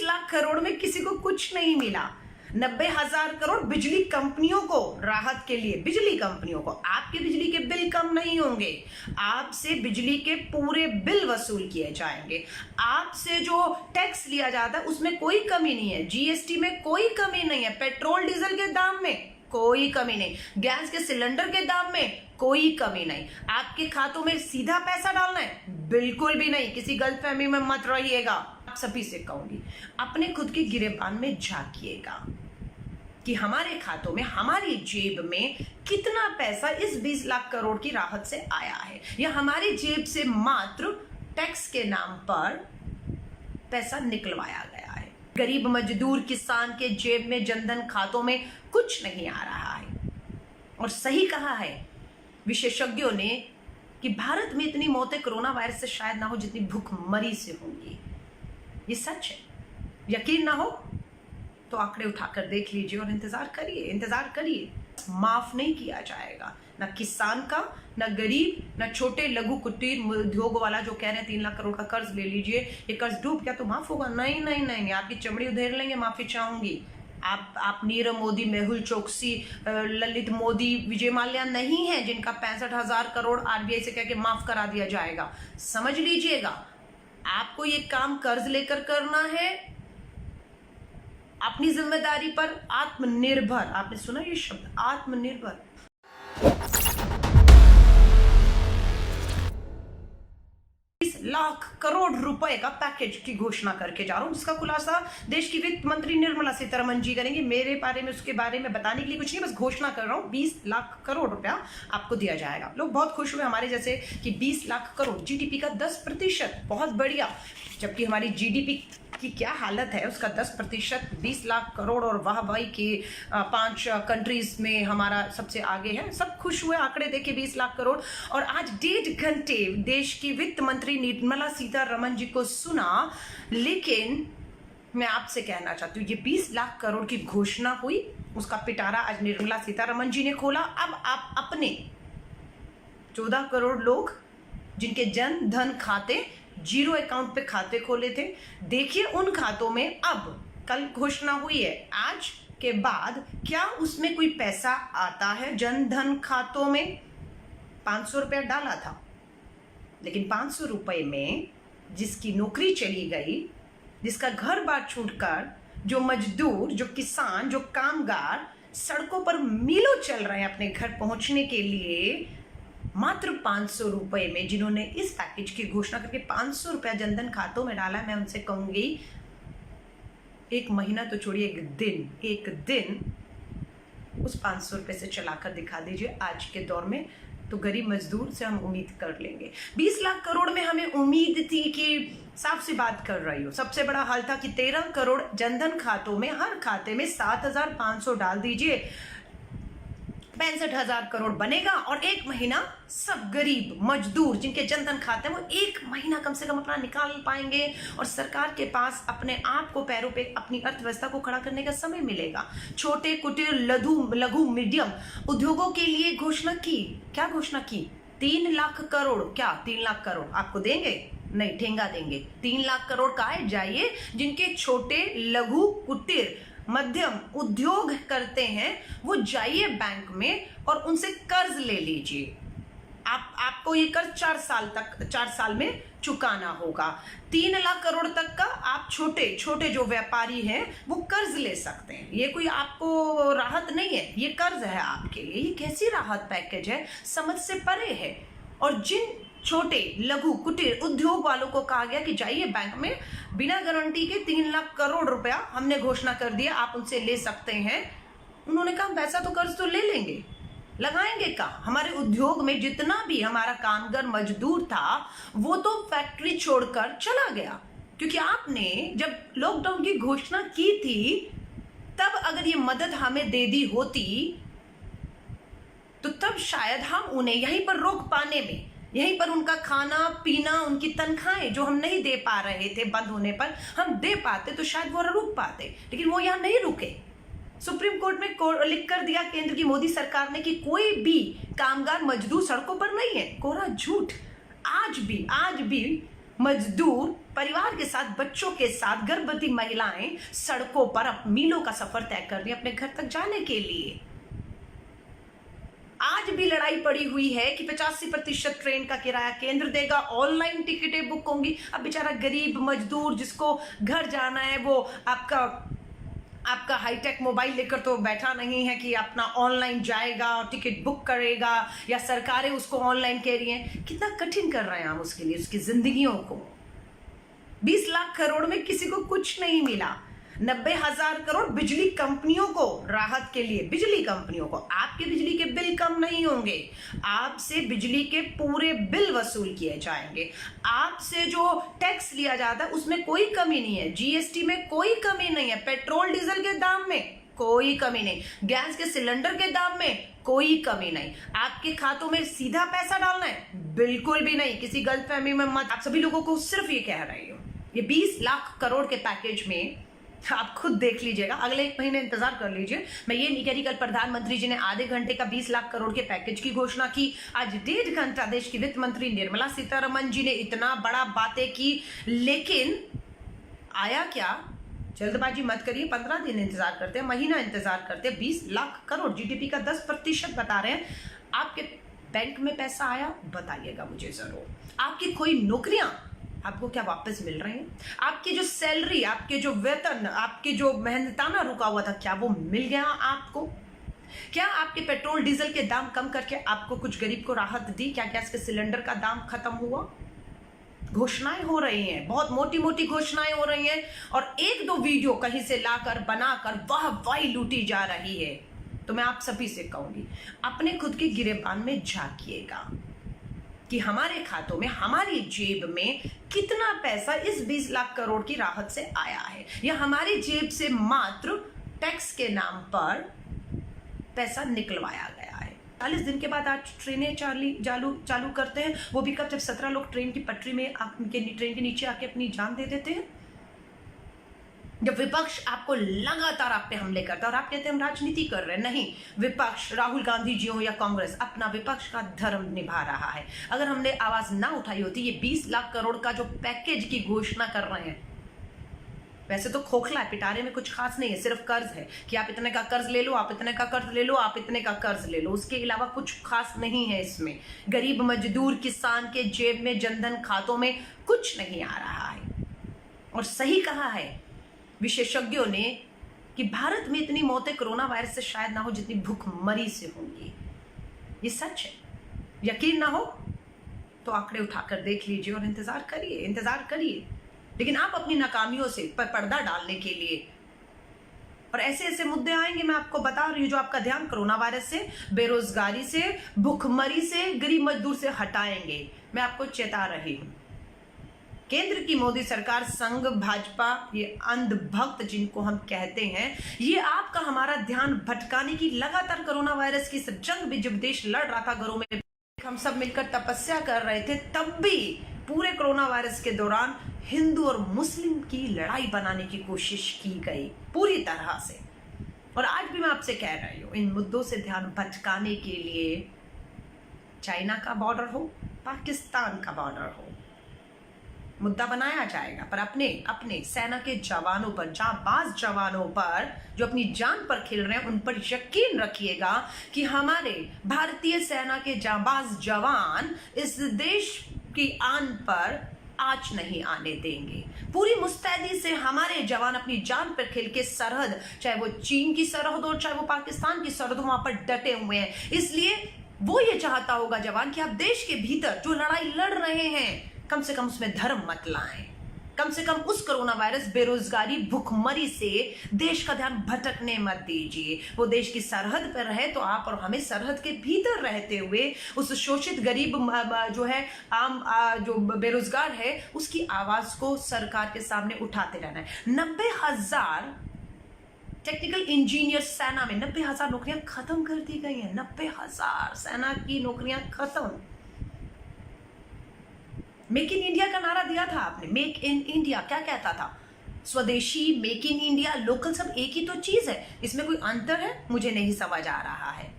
लाख करोड़ में किसी को कुछ नहीं मिला। 90,000 करोड़ बिजली कंपनियों को राहत के लिए, बिजली कंपनियों को। आपके बिजली के बिल कम नहीं होंगे, आपसे बिजली के पूरे बिल वसूल किए जाएंगे। आपसे जो टैक्स लिया जाता है उसमें कोई कमी नहीं है, जीएसटी में कोई कमी नहीं है, पेट्रोल डीजल के दाम में कोई कमी नहीं, गैस के सिलेंडर के दाम में कोई कमी नहीं। आपके खातों में सीधा पैसा डालना है, बिल्कुल भी नहीं। किसी गलतफहमी में मत रहिएगा। आप सभी से कहूंगी, अपने खुद के गिरेबान में झांकिएगा कि हमारे खातों में, हमारी जेब में कितना पैसा इस 20 लाख करोड़ की राहत से आया है, या हमारी जेब से मात्र टैक्स के नाम पर पैसा निकलवाया गया है। गरीब मजदूर किसान के जेब में, जनधन खातों में कुछ नहीं आ रहा है। और सही कहा है विशेषज्ञों ने कि भारत में इतनी मौतें कोरोना वायरस से शायद ना हो जितनी भूखमरी से होंगी। ये सच है। यकीन ना हो तो आंकड़े उठाकर देख लीजिए और इंतजार करिए। माफ नहीं किया जाएगा, ना किसान का, ना गरीब, ना छोटे लघु कुटीर उद्योग वाला जो कह रहे हैं 3 लाख करोड़ का कर्ज ले लीजिए, ये कर्ज डूब गया तो माफ होगा। नहीं नहीं नहीं, आपकी चमड़ी उधेड़ लेंगे, माफी चाहूंगी। आप नीरव मोदी, मेहुल चोकसी, ललित मोदी, विजय माल्या नहीं है जिनका 65,000 करोड़ आरबीआई से कह के माफ करा दिया जाएगा। समझ लीजिएगा, आपको ये काम कर्ज लेकर करना है, अपनी जिम्मेदारी पर आत्मनिर्भर। आपने सुना ये शब्द, आत्मनिर्भर। 20 लाख करोड़ रुपए का पैकेज की घोषणा करके जा रहा हूं, जिसका खुलासा देश की वित्त मंत्री निर्मला सीतारमण जी करेंगे। मेरे बारे में, उसके बारे में बताने के लिए कुछ नहीं, बस घोषणा कर रहा हूं। 20 लाख करोड़ रुपया आपको दिया जाएगा। लोग बहुत खुश हुए हमारे जैसे कि 20 लाख करोड़, जीडीपी का 10%, बहुत बढ़िया। जबकि हमारी जीडीपी की क्या हालत है, उसका 10%, 20 लाख करोड़, और वाह भाई की 5 कंट्रीज में हमारा सबसे आगे है। सब खुश हुए आंकड़े देखे 20 लाख करोड़। और आज 1.5 घंटे देश की वित्त मंत्री निर्मला सीतारमण जी को सुना। लेकिन मैं आपसे कहना चाहती हूँ, ये 20 लाख करोड़ की घोषणा हुई, उसका पिटारा आज निर्मला सीतारमण जी ने खोला। अब आप अपने 14 करोड़ लोग जिनके जन धन खाते, जीरो अकाउंट पे खाते खोले थे, देखिए उन खातों में अब कल घोषणा हुई है, आज के बाद क्या उसमें कोई पैसा आता है जन धन खातों में। 500 रुपया डाला था, लेकिन 500 रुपए में जिसकी नौकरी चली गई, जिसका घर बार छूटकर, जो मजदूर, जो किसान, जो कामगार सड़कों पर मीलों चल रहे हैं अपने घर पहुंचने के लिए, मात्र 500 रुपए में जिन्होंने इस पैकेज की घोषणा करके 500 रुपया जनधन खातों में डाला, मैं उनसे कहूंगी एक महीना तो छोड़िए, एक दिन उस 500 रुपए से चलाकर दिखा दीजिए आज के दौर में, तो गरीब मजदूर से हम उम्मीद कर लेंगे। 20 लाख करोड़ में हमें उम्मीद थी कि, साफ सी बात कर रही हूं, सबसे बड़ा हाल था कि 13 करोड़ जनधन खातों में, हर खाते में 7,500 डाल दीजिए, 65,000 करोड़ बनेगा। और एक महीना सब गरीब मजदूर जिनके जनधन खाते हैं, वो एक महीना कम से कम अपना निकाल पाएंगे, और सरकार के पास अपने आप को पैरों पे, अपनी अर्थव्यवस्था को खड़ा करने का समय मिलेगा। छोटे कुटीर, लघु मीडियम उद्योगों के लिए घोषणा की, क्या घोषणा की? 3 लाख करोड़। क्या 3 लाख करोड़ आपको देंगे? नहीं, ठेंगा देंगे। 3 लाख करोड़ का है, जाइए जिनके छोटे लघु कुटीर मध्यम उद्योग करते हैं, वो जाइए बैंक में और उनसे कर्ज ले लीजिए। आपको ये कर्ज 4 साल में चुकाना होगा। 3 लाख करोड़ तक का आप छोटे जो व्यापारी हैं वो कर्ज ले सकते हैं। ये कोई आपको राहत नहीं है, ये कर्ज है आपके लिए। ये कैसी राहत पैकेज है, समझ से परे है। और जिन छोटे लघु कुटीर उद्योग वालों को कहा गया कि जाइए बैंक में, बिना गारंटी के 3 लाख करोड़ रुपया हमने घोषणा कर दिया, आप उनसे ले सकते हैं। उन्होंने कहा पैसा तो कर्ज तो ले लेंगे, लगाएंगे का? हमारे उद्योग में जितना भी हमारा कामगार मजदूर था, वो तो फैक्ट्री छोड़कर चला गया, क्योंकि आपने जब लॉकडाउन की घोषणा की थी, तब अगर ये मदद हमें दे दी होती, तो तब शायद हम उन्हें यहीं पर रोक पाने में, यहीं पर उनका खाना पीना, उनकी तनख्वाहें जो हम नहीं दे पा रहे थे बंद होने पर, हम दे पाते तो शायद वो रुक पाते। लेकिन वो यहाँ नहीं रुके। सुप्रीम कोर्ट में लिख कर दिया केंद्र की मोदी सरकार ने कि कोई भी कामगार मजदूर सड़कों पर नहीं है। कोरा झूठ। आज भी मजदूर परिवार के साथ, बच्चों के साथ, गर्भवती महिलाएं सड़कों पर मीलों का सफर तय कर रही हैं अपने घर तक जाने के लिए। आज भी लड़ाई पड़ी हुई है कि 85% ट्रेन का किराया केंद्र देगा, ऑनलाइन टिकटें बुक होंगी। अब बेचारा गरीब मजदूर जिसको घर जाना है वो आपका हाईटेक मोबाइल लेकर तो बैठा नहीं है कि अपना ऑनलाइन जाएगा और टिकट बुक करेगा, या सरकारें उसको ऑनलाइन कह रही हैं। कितना कठिन कर रहे हैं हम उसके लिए, उसकी जिंदगियों को। 20 लाख करोड़ में किसी को कुछ नहीं मिला। 90,000 करोड़ बिजली कंपनियों को राहत के लिए, बिजली कंपनियों को। आपके बिजली के बिल कम नहीं होंगे, आपसे बिजली के पूरे बिल वसूल किए जाएंगे। आपसे जो टैक्स लिया जाता है उसमें कोई कमी नहीं है, जीएसटी में कोई कमी नहीं है, पेट्रोल डीजल के दाम में कोई कमी नहीं, गैस के सिलेंडर के दाम में कोई कमी नहीं। आपके खातों में सीधा पैसा डालना है, बिल्कुल भी नहीं। किसी गलतफहमी में मत। आप सभी लोगों को सिर्फ ये कह रही हूं, ये 20 लाख करोड़ के पैकेज में आप खुद देख लीजिएगा, अगले 1 महीने इंतजार कर लीजिए। मैं ये नहीं कह रही कल प्रधानमंत्री जी ने आधे घंटे का 20 लाख करोड़ के पैकेज की घोषणा की, आज 1.5 घंटा देश की वित्त मंत्री निर्मला सीतारमण जी ने इतना बड़ा बातें की, लेकिन आया क्या? जल्दबाजी मत करिए, 15 दिन इंतजार करते हैं, महीना इंतजार करते हैं। 20 लाख करोड़ जीडीपी का 10% बता रहे हैं। आपके बैंक में पैसा आया? बताइएगा मुझे जरूर। आपकी कोई नौकरियां आपको क्या वापस मिल रहे हैं? आपकी जो सैलरी, आपके जो वेतन, आपके जो मेहनताना रुका हुआ था, क्या वो मिल गया आपको? क्या आपके पेट्रोल डीजल के दाम कम करके आपको कुछ गरीब को राहत दी? क्या गैस के सिलेंडर का दाम खत्म हुआ? घोषणाएं हो रही हैं, बहुत मोटी मोटी घोषणाएं हो रही हैं, और 1-2 वीडियो कहीं से लाकर बनाकर वाहवाही लूटी जा रही है। तो मैं आप सभी से कहूंगी, अपने खुद के गिरेबान में झांकिएगा कि हमारे खातों में, हमारी जेब में कितना पैसा इस 20 लाख करोड़ की राहत से आया है, या हमारी जेब से मात्र टैक्स के नाम पर पैसा निकलवाया गया है। 40 दिन के बाद आज ट्रेनें चालू करते हैं, वो भी कब? जब 17 लोग ट्रेन की पटरी में ट्रेन के नीचे आके अपनी जान दे देते हैं। जब विपक्ष आपको लगातार आप पे हमले करता है और आप कहते हैं हम राजनीति कर रहे हैं, नहीं, विपक्ष राहुल गांधी जी हो या कांग्रेस अपना विपक्ष का धर्म निभा रहा है। अगर हमने आवाज ना उठाई होती, ये 20 लाख करोड़ का जो पैकेज की घोषणा कर रहे हैं, वैसे तो खोखला है, पिटारे में कुछ खास नहीं है, सिर्फ कर्ज है कि आप इतने का कर्ज ले लो, आप इतने का कर्ज ले लो, आप इतने का कर्ज ले लो, उसके अलावा कुछ खास नहीं है इसमें। गरीब मजदूर किसान के जेब में, जनधन खातों में कुछ नहीं आ रहा है। और सही कहा है विशेषज्ञों ने कि भारत में इतनी मौतें कोरोना वायरस से शायद ना हो जितनी भूखमरी से होंगी। ये सच है, यकीन ना हो तो आंकड़े उठाकर देख लीजिए और इंतजार करिए। लेकिन आप अपनी नाकामियों से पर्दा डालने के लिए, और ऐसे ऐसे मुद्दे आएंगे, मैं आपको बता रही हूं, जो आपका ध्यान कोरोना वायरस से, बेरोजगारी से, भूखमरी से, गरीब मजदूर से हटाएंगे। मैं आपको चेता रही हूं, केंद्र की मोदी सरकार, संघ, भाजपा, ये अंधभक्त जिनको हम कहते हैं, ये आपका हमारा ध्यान भटकाने की लगातार कोरोना वायरस की जंग भी जब देश लड़ रहा था, घरों में हम सब मिलकर तपस्या कर रहे थे, तब भी पूरे कोरोना वायरस के दौरान हिंदू और मुस्लिम की लड़ाई बनाने की कोशिश की गई पूरी तरह से। और आज भी मैं आपसे कह रही हूं, इन मुद्दों से ध्यान भटकाने के लिए चाइना का बॉर्डर हो, पाकिस्तान का बॉर्डर हो, मुद्दा बनाया जाएगा। पर अपने सेना के जवानों पर, जांबाज जवानों पर, जो अपनी जान पर खेल रहे हैं, उन पर यकीन रखिएगा कि हमारे भारतीय सेना के जांबाज जवान इस देश की आन पर आंच नहीं आने देंगे। पूरी मुस्तैदी से हमारे जवान अपनी जान पर खेल के सरहद, चाहे वो चीन की सरहद हो, चाहे वो पाकिस्तान की सरहद हो, वहां पर डटे हुए हैं। इसलिए वो ये चाहता होगा जवान कि आप देश के भीतर जो लड़ाई लड़ रहे हैं, कम से कम उसमें धर्म मत लाएं, कम से कम उस कोरोना वायरस, बेरोजगारी, भूखमरी से देश का ध्यान भटकने मत दीजिए। वो देश की सरहद पर रहे तो आप और हमें सरहद के भीतर रहते हुए उस शोषित गरीब जो है, आम जो बेरोजगार है, उसकी आवाज को सरकार के सामने उठाते रहना है। 90,000 टेक्निकल इंजीनियर सेना में 90,000 नौकरियां खत्म कर दी गई हैं। 90,000 सेना की नौकरियां खत्म। मेक इन इंडिया का नारा दिया था आपने, मेक इन इंडिया क्या कहता था? स्वदेशी, मेक इन इंडिया, लोकल, सब एक ही तो चीज है। इसमें कोई अंतर है? मुझे नहीं समझ आ रहा है।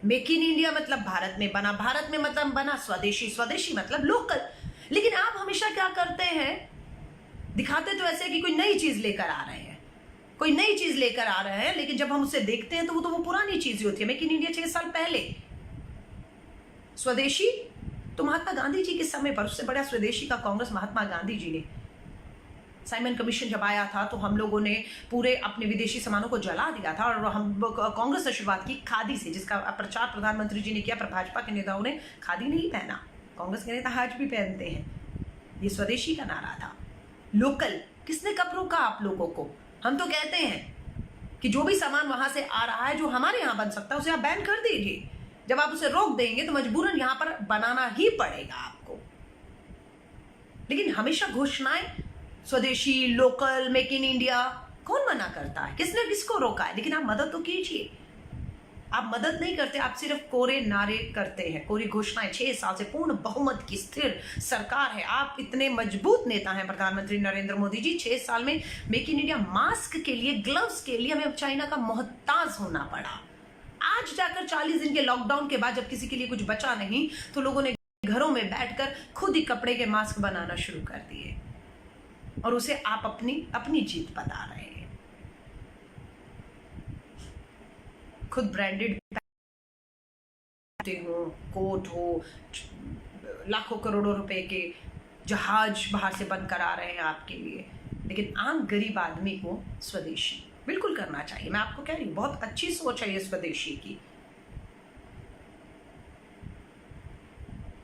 मेक इन इंडिया मतलब भारत में बना, भारत में मतलब बना स्वदेशी, स्वदेशी मतलब लोकल। लेकिन आप हमेशा क्या करते हैं, दिखाते तो ऐसे कि कोई नई चीज लेकर आ रहे हैं, कोई नई चीज लेकर आ रहे हैं, लेकिन जब हम उसे देखते हैं तो वो पुरानी चीज ही होती है। मेक इन इंडिया 6 साल पहले, स्वदेशी तो महात्मा गांधी जी के समय पर, उससे बड़ा स्वदेशी का कांग्रेस महात्मा गांधी जी ने। साइमन कमीशन जब आया था तो हम लोगों ने पूरे अपने विदेशी सामानों को जला दिया था, और हम कांग्रेस ने शुरुआत की खादी से, जिसका प्रचार प्रधानमंत्री जी ने किया, पर भाजपा के नेताओं ने खादी नहीं पहना। कांग्रेस के नेता आज भी पहनते हैं। ये स्वदेशी का नारा था। लोकल किसने कब रोका आप लोगों को? हम तो कहते हैं कि जो भी सामान वहां से आ रहा है जो हमारे यहाँ बन सकता है उसे आप बैन कर दीजिए। जब आप उसे रोक देंगे तो मजबूरन यहां पर बनाना ही पड़ेगा आपको। लेकिन हमेशा घोषणाएं स्वदेशी, लोकल, मेक इन इंडिया, कौन मना करता है? किसने किसको रोका है? लेकिन आप मदद तो कीजिए। आप मदद नहीं करते, आप सिर्फ कोरे नारे करते हैं, कोरी घोषणाएं। 6 साल से पूर्ण बहुमत की स्थिर सरकार है। आप इतने मजबूत नेता हैं प्रधानमंत्री नरेंद्र मोदी जी। 6 साल में मेक इन इंडिया, मास्क के लिए, ग्लव्स के लिए हमें चाइना का मोहताज होना पड़ा। आज जाकर 40 दिन के लॉकडाउन के बाद जब किसी के लिए कुछ बचा नहीं तो लोगों ने घरों में बैठकर खुद ही कपड़े के मास्क बनाना शुरू कर दिए, और उसे आप अपनी जीत बता रहे हैं। खुद ब्रांडेड हो, कोट हो, लाखों करोड़ों रुपए के जहाज बाहर से बन कर आ रहे हैं आपके लिए, लेकिन आम गरीब आदमी को स्वदेशी बिल्कुल करना चाहिए। मैं आपको कह रही हूं, बहुत अच्छी सोच है ये स्वदेशी की।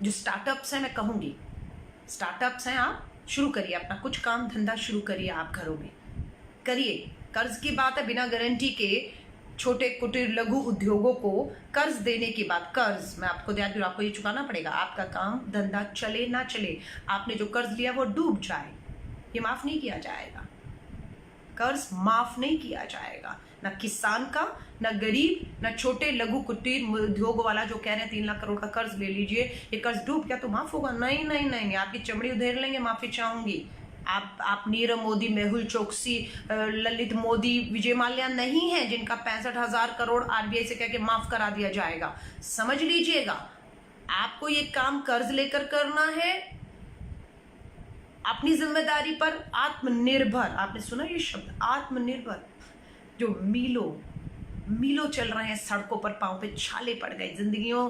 जो स्टार्टअप्स हैं, मैं कहूंगी स्टार्टअप्स हैं, आप शुरू करिए अपना कुछ काम धंधा शुरू करिए, आप घरों में करिए। कर्ज की बात है, बिना गारंटी के छोटे कुटीर लघु उद्योगों को कर्ज देने की बात। कर्ज मैं आपको ध्यान दूं, आपको ये चुकाना पड़ेगा। आपका काम धंधा चले ना चले, आपने जो कर्ज लिया वो डूब जाए, ये माफ नहीं किया जाएगा। कर्ज माफ नहीं किया जाएगा, ना किसान का, ना गरीब, ना छोटे लघु कुटीर उद्योग वाला जो कह रहे हैं 3 लाख करोड़ का कर्ज ले लीजिए, ये कर्ज डूब गया तो माफ होगा? नहीं नहीं नहीं, आपकी चमड़ी उधेड़ लेंगे, माफी चाहूंगी। आप नीरव मोदी, मेहुल चोकसी, ललित मोदी, विजय माल्या नहीं है जिनका 65,000 करोड़ आरबीआई से कह के माफ करा दिया जाएगा। समझ लीजिएगा, आपको ये काम कर्ज लेकर करना है, अपनी जिम्मेदारी पर। आत्मनिर्भर, आपने सुना ये शब्द, आत्मनिर्भर। जो मीलों चल रहे हैं सड़कों पर, पांव पे छाले पड़ गए, जिंदगियों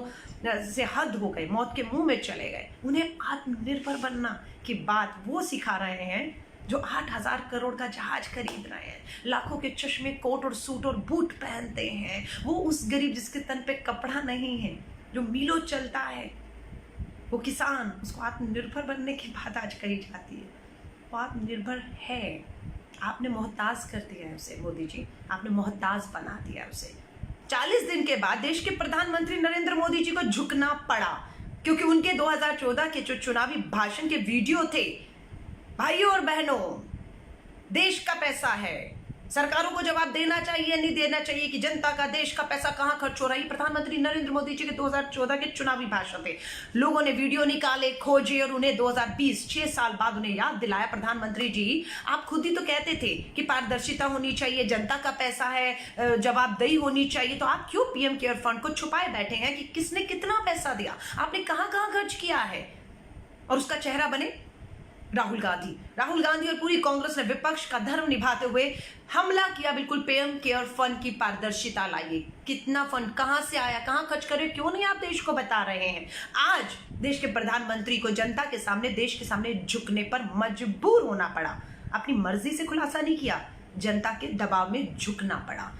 से हद हो गए, मौत के मुंह में चले गए, उन्हें आत्मनिर्भर बनना की बात वो सिखा रहे हैं जो 8,000 करोड़ का जहाज खरीद रहे हैं, लाखों के चश्मे, कोट और सूट और बूट पहनते हैं। वो उस गरीब जिसके तन पे कपड़ा नहीं है, जो मीलों चलता है, वो किसान, उसको आत्मनिर्भर बनने की बात आज कही जाती है। वो आत्मनिर्भर है, आपने मोहताज कर दिया है उसे। मोदी जी, आपने मोहताज बना दिया है उसे। 40 दिन के बाद देश के प्रधानमंत्री नरेंद्र मोदी जी को झुकना पड़ा, क्योंकि उनके 2014 के जो चुनावी भाषण के वीडियो थे, भाइयों और बहनों, देश का पैसा है, सरकारों को जवाब देना चाहिए, नहीं देना चाहिए कि जनता का, देश का पैसा कहां खर्च हो रहा है। प्रधानमंत्री नरेंद्र मोदी जी के 2014 के चुनावी भाषण थे। लोगों ने वीडियो निकाले, खोजे, और उन्हें 2020, 6 साल बाद उन्हें याद दिलाया, प्रधानमंत्री जी आप खुद ही तो कहते थे कि पारदर्शिता होनी चाहिए, जनता का पैसा है, जवाबदेही होनी चाहिए, तो आप क्यों पीएम केयर फंड को छुपाए बैठे हैं कि किसने कितना पैसा दिया, आपने कहां कहां खर्च किया है? और उसका चेहरा बने राहुल गांधी और पूरी कांग्रेस ने विपक्ष का धर्म निभाते हुए हमला किया। बिल्कुल पीएम केयर फंड की पारदर्शिता लाइए, कितना फंड कहां से आया, कहां खर्च करे, क्यों नहीं आप देश को बता रहे हैं? आज देश के प्रधानमंत्री को जनता के सामने, देश के सामने झुकने पर मजबूर होना पड़ा। अपनी मर्जी से खुलासा नहीं किया, जनता के दबाव में झुकना पड़ा,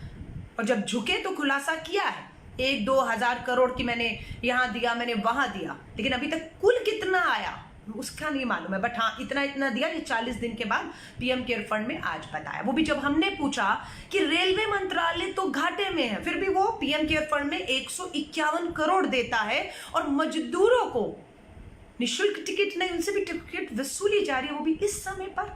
और जब झुके तो खुलासा किया है। 1-2 हजार करोड़ की मैंने यहां दिया, मैंने वहां दिया, लेकिन अभी तक कुल कितना आया उसका नहीं मालूम है। बट हाँ, इतना दिया, ये 40 दिन के बाद पीएम केयर फंड में आज बताया। वो भी जब हमने पूछा कि रेलवे मंत्रालय तो घाटे में है, फिर भी वो पीएम केयर फंड में 151 करोड़ देता है, और मजदूरों को निःशुल्क टिकट नहीं, उनसे भी टिकट वसूली जा रही है, वो भी इस समय पर।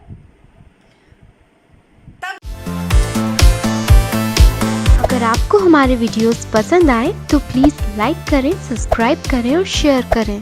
अगर आपको हमारे वीडियोस पसंद आए तो प्लीज लाइक करें, सब्सक्राइब करें और शेयर करें।